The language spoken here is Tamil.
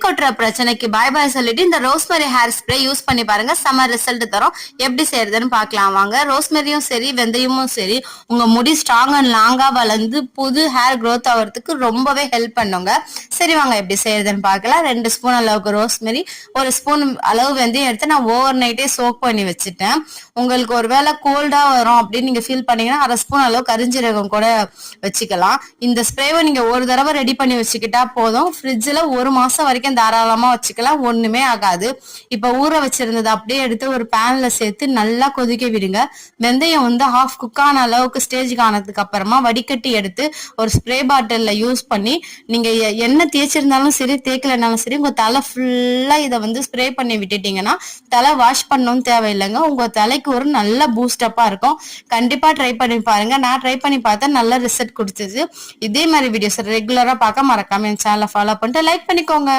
கொட்டுற பிரச்சனைக்கு பாய் பாய் சொல்லிட்டு இந்த ரோஸ்மெரி ஹேர் ஸ்ப்ரே யூஸ் பண்ணி பாருங்க. செம ரிசல்ட் தரும். எப்படி செய்யறதுன்னு பார்க்கலாம் வாங்க. ரோஸ்மெரியும் சரி வெந்தயமும் சரி உங்க முடி ஸ்ட்ராங் அண்ட் லாங்கா வளர்ந்து புது ஹேர் க்ரோத் ஆகிறதுக்கு ரொம்பவே ஹெல்ப் பண்ணுங்க. சரி வாங்க எப்படி செய்யறதுன்னு பார்க்கலாம். 2 ஸ்பூன் அளவுக்கு ரோஸ்மெரி, 1 ஸ்பூன் அளவு வெந்தயம் எடுத்து நான் ஓவர் நைட்டே சோக் பண்ணி வச்சுட்டேன். உங்களுக்கு ஒருவேளை கோல்டா வரும் அப்படின்னு நீங்க ஃபீல் பண்ணீங்கன்னா 1/2 ஸ்பூன் அளவு கரிஞ்சீரகம் கூட வச்சுக்கலாம். இந்த ஸ்ப்ரேவை நீங்க ஒரு தடவை ரெடி பண்ணி வச்சுக்கிட்டா போதும். ஃப்ரிட்ஜ்ல 1 மாசம் வரைக்கும் தாராளமா வச்சுக்கலாம், ஒண்ணுமே ஆகாது. இப்ப ஊற வச்சிருந்தது அப்படியே எடுத்து ஒரு பேன்ல சேர்த்து நல்லா கொதிக்க விடுங்க. வெந்தயம் வந்து ஹாஃப் குக் ஆன அளவுக்கு ஸ்டேஜ்க்கு ஆனதுக்கு அப்புறமா வடிகட்டி எடுத்து ஒரு ஸ்ப்ரே பாட்டில்ல யூஸ் பண்ணி நீங்க எண்ணெய் தேய்ச்சிருந்தாலும் சரி தேய்க்கலனாலும் சரி உங்க தலை ஃபுல்லா இதை வந்து ஸ்ப்ரே பண்ணி விட்டுட்டீங்கன்னா தலை வாஷ் பண்ணவும் தேவையில்லைங்க. உங்க தலைக்கு ஒரு நல்ல பூஸ்டப்பா இருக்கும். கண்டிப்பா ட்ரை பண்ணி பாருங்க. நான் ட்ரை பண்ணி பார்த்தேன், நல்ல ரிசல்ட் கொடுத்தது. இதே மாதிரி வீடியோஸ் ரெகுலரா பார்க்க மறக்காம என் சேனலை ஃபாலோ பண்ணிட்டு லைக் பண்ணிக்கோங்க.